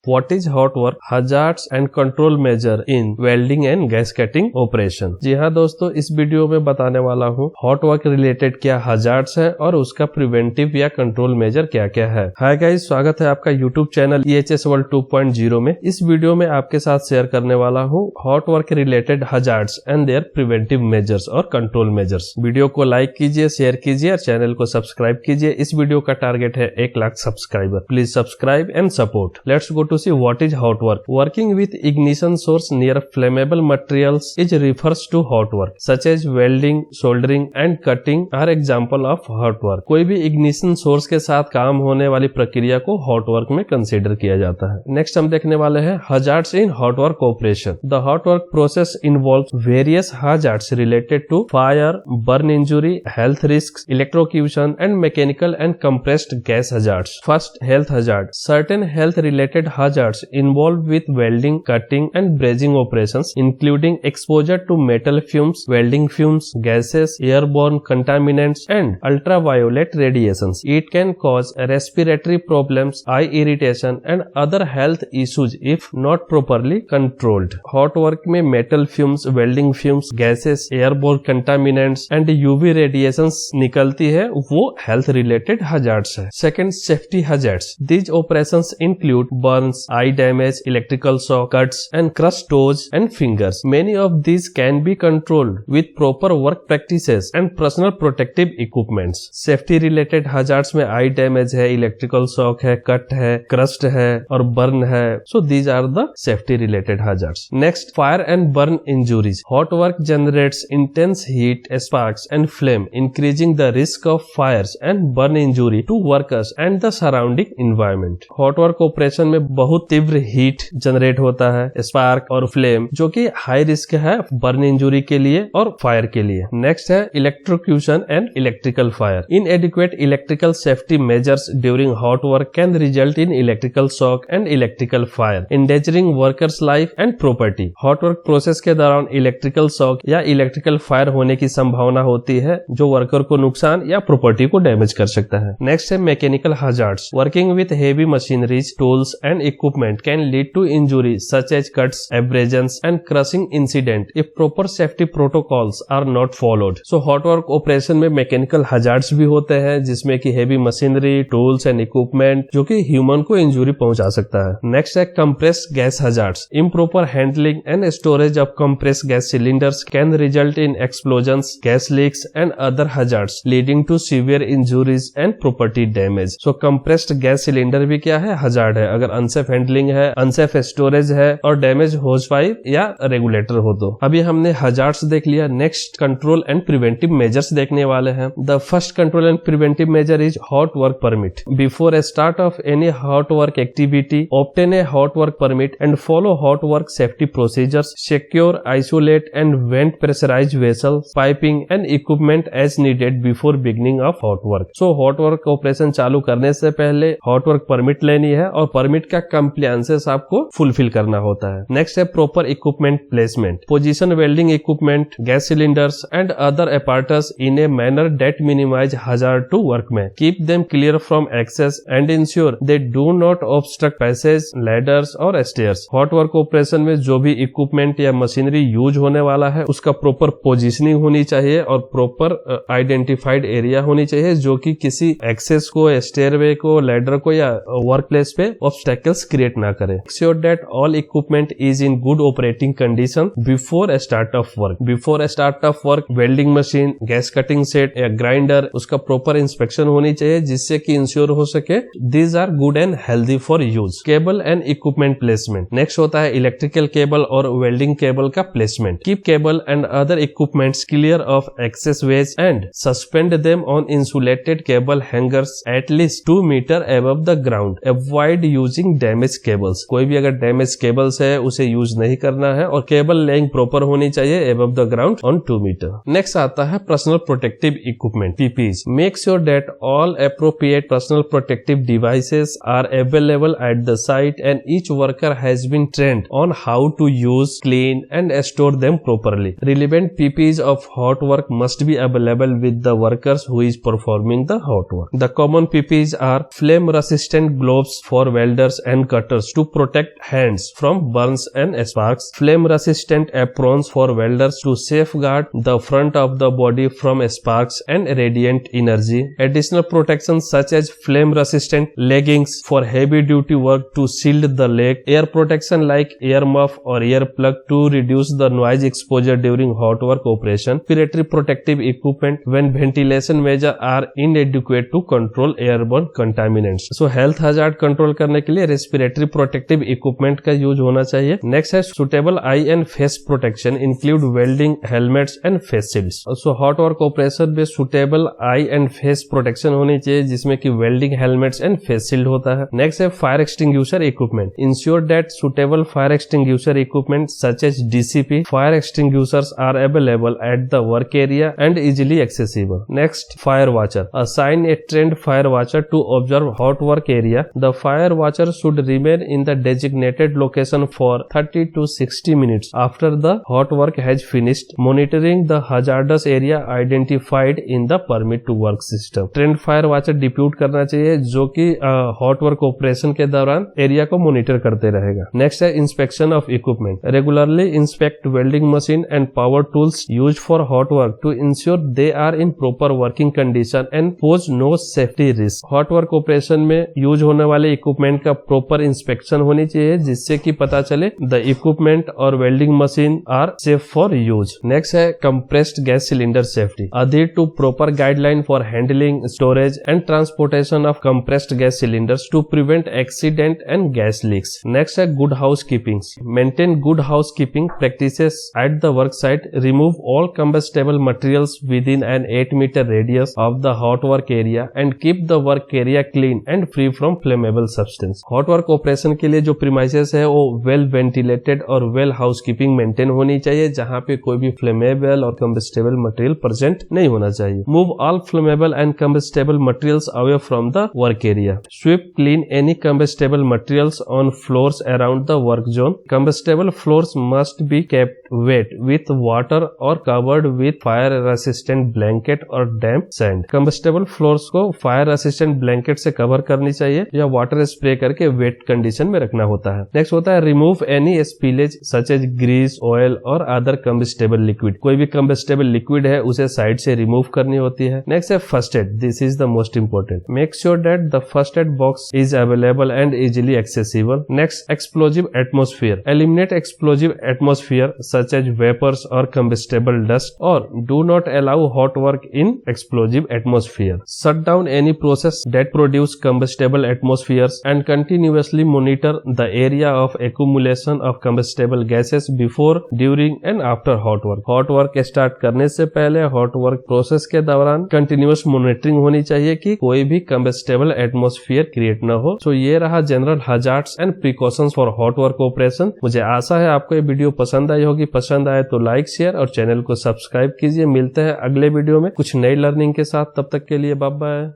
What is hot work, hazards and control measure in welding and gasketing operation। जी हाँ दोस्तों, इस video में बताने वाला हूँ हॉट वर्क रिलेटेड क्या हजार्ड्स है और उसका प्रिवेंटिव या कंट्रोल मेजर क्या क्या है। हाय गाइस, स्वागत है आपका यूट्यूब चैनल EHS वर्ल्ड 2.0 में। इस वीडियो में आपके साथ शेयर करने वाला हूँ hot work related hazards and their preventive measures और कंट्रोल मेजर्स। वीडियो को लाइक कीजिए, शेयर कीजिए और चैनल को सब्सक्राइब कीजिए। इस वीडियो का टारगेट है 1 lakh subscriber. Please subscribe and support. Let's go to see what is hot work. Working with ignition source near flammable materials is refers to hot work, such as welding, soldering and cutting are example of hot work. कोई भी ignition source के साथ काम होने वाली प्रक्रिया को hot work में कंसीडर किया जाता है। नेक्स्ट हम देखने वाले हैं hazards in hot work operation. The hot work process involves various hazards related to fire, burn injury, health risks, electrocution and mechanical and compressed gas hazards. First, health hazard. Certain health related hazards involved with welding, cutting and brazing operations, including exposure to metal fumes, welding fumes, gases, airborne contaminants and ultraviolet radiations. It can cause respiratory problems, eye irritation and other health issues if not properly controlled. Hot work में metal fumes, welding fumes, gases, airborne contaminants and UV radiations निकलती है, वो health related hazards है। Second, safety hazards. These operations include burns, eye damage, electrical shock, cuts and crushed toes and fingers. Many of these can be controlled with proper work practices and personal protective equipments. Safety related hazards में eye damage है, electrical shock है, cut है, crushed है और burn है. So these are the safety related hazards. Next, fire and burn injuries. Hot work generates intense heat, sparks and flame, increasing the risk of fires and burn injury to workers and the surrounding environment. Hot work operation में बहुत तीव्र heat generate होता है, spark और flame, जो कि high risk है burn injury के लिए और फायर के लिए। नेक्स्ट है electrocution and electrical fire. इनएडिक्वेट electrical safety measures during hot work can result in electrical shock and electrical fire, endangering workers life and property. Hot work process के दौरान electrical shock या electrical fire होने की संभावना होती है, जो वर्कर को नुकसान या प्रॉपर्टी को डैमेज कर सकता है। नेक्स्ट है mechanical hazards. Working with heavy machineries, tools and equipment can lead to injuries such as cuts, abrasions and crushing incident if proper safety protocols are not followed. So hot work operation में mechanical hazards भी होते हैं, जिसमें कि heavy machinery, tools and equipment जो कि human को injury पहुंचा सकता है। Next है compressed gas hazards. Improper handling and storage of compressed gas cylinders can result in explosions, gas leaks and other hazards leading to severe injuries and property damage. So compressed gas cylinder भी क्या है, hazard है। अगर unsafe handling है, unsafe storage है और damage hose pipe या regulator हो तो। अभी हमने हजार्ड्स देख लिया। Next control and preventive measures देखने वाले हैं। The first control and preventive measure is hot work permit. Before a start of any hot work activity, obtain a hot work permit and follow hot work safety procedures, secure, isolate and vent pressurised vessels, piping and equipment as needed before beginning of hot work. So hot work operation चालू करने से पहले hot work permit लेनी है और permit का compliances आपको fulfil करना होता है। नेक्स्ट है proper equipment placement. Position welding equipment, gas cylinders and other apparatus in a manner that minimize hazard to workmen. Keep them clear from access and ensure they do not obstruct passage, ladders और stairs. Hot work operation में जो भी equipment या machinery use होने वाला है, उसका proper positioning होनी चाहिए और प्रॉपर आइडेंटिफाइड एरिया होनी चाहिए, जो कि किसी एक्सेस को, स्टेयरवे को, लैडर को या वर्क प्लेस पे ऑब्स्टेकल्स क्रिएट ना करे। Ensure that all equipment is in good operating condition before a start of work. Before a start of work, welding machine, gas cutting set या grinder, उसका proper inspection होनी चाहिए, जिससे कि ensure हो सके these are good and healthy for use. Cable and equipment placement. Next होता है इलेक्ट्रिकल केबल और वेल्डिंग केबल का placement. Keep cable and other equipments clear of excess waste and suspend them on insulated cable hangers at least 2 meter above the ground. Avoid using damaged cables. कोई भी अगर damage cables है उसे use नहीं करना है और केबल लेइंग प्रॉपर होनी चाहिए above the ground on 2 metre. Next आता है personal protective equipment, PPEs. Make sure that all appropriate personal protective devices are available at the site and each worker has been trained on how to use, clean and store them properly. Relevant PPEs of hot work must be available with the workers who is performing the hot work. The common PPEs are flame resistant gloves for welders and and cutters to protect hands from burns and sparks, flame-resistant aprons for welders to safeguard the front of the body from sparks and radiant energy, additional protection such as flame-resistant leggings for heavy-duty work to shield the leg, air protection like ear muff or ear plug to reduce the noise exposure during hot work operation, respiratory protective equipment when ventilation measures are inadequate to control airborne contaminants. So health hazard control करने के लिए respiratory protective equipment का use होना चाहिए. Next है suitable eye and face protection include welding helmets and face shields. So hot work operation में suitable eye and face protection होनी चाहिए जिसमें कि welding helmets and face shield होता है. Next है fire extinguisher equipment. Ensure that suitable fire extinguisher equipment such as DCP fire extinguishers are available at the work area and easily accessible. Next, fire watcher. Assign a trained fire watcher to observe hot work area. The fire watcher should remain in the designated location for 30 to 60 minutes after the hot work has finished, monitoring the hazardous area identified in the permit to work system. Trained fire watcher depute करना चाहिए जो कि hot work operation के दौरान area को monitor करते रहेगा. Next है inspection of equipment. Regularly inspect welding machine and power tools used for hot work to ensure they are in proper working condition and pose no safety risk. Hot work operation में use होने वाले equipment का proper inspection होनी चाहिए जिससे कि पता चले द इक्विपमेंट और welding machine are safe for use. Next है compressed gas cylinder safety. Adhere to proper guideline for handling, storage and transportation of compressed gas cylinders to prevent accident and gas leaks. Next है good housekeeping. Maintain good housekeeping practices at the work site. Remove all combustible materials within an 8-meter radius of the hot work area and keep the work area clean and free from flammable substance. Hot work operation के लिए जो premises है वो well ventilated और well housekeeping maintain होनी चाहिए जहाँ पे कोई भी flammable और combustible material present नहीं होना चाहिए. Move all flammable and combustible materials away from the work area. Sweep clean any combustible materials on floors around the work zone. Combustible floors must be kept wet with water or covered with fire resistant blanket or damp sand. Combustible floors को fire resistant blanket से cover करनी चाहिए या water spray करके wet condition में रखना होता है. नेक्स्ट होता है remove any spillage such as grease, oil और अदर combustible liquid. कोई भी combustible liquid है उसे साइड से रिमूव करनी होती है. नेक्स्ट है first aid. This is the most important. Make sure that the first aid box is available and easily accessible. Next, explosive atmosphere. Eliminate explosive atmosphere such as vapors or combustible dust or do not allow hot work in explosive atmosphere. Shut down any process that produce combustible atmospheres and continuously monitor the area of accumulation of combustible gases before, during and after hot work. Hot work start करने से पहले hot work process के दौरान continuous monitoring होनी चाहिए कि कोई भी combustible atmosphere क्रिएट न हो. तो ये रहा general hazards and precautions for hot work operation. मुझे आशा है आपको ये वीडियो पसंद आई होगी. पसंद आए तो लाइक, शेयर और चैनल को सब्सक्राइब कीजिए. मिलते हैं अगले वीडियो में कुछ नई लर्निंग के साथ. तब तक के लिए बाय बाय.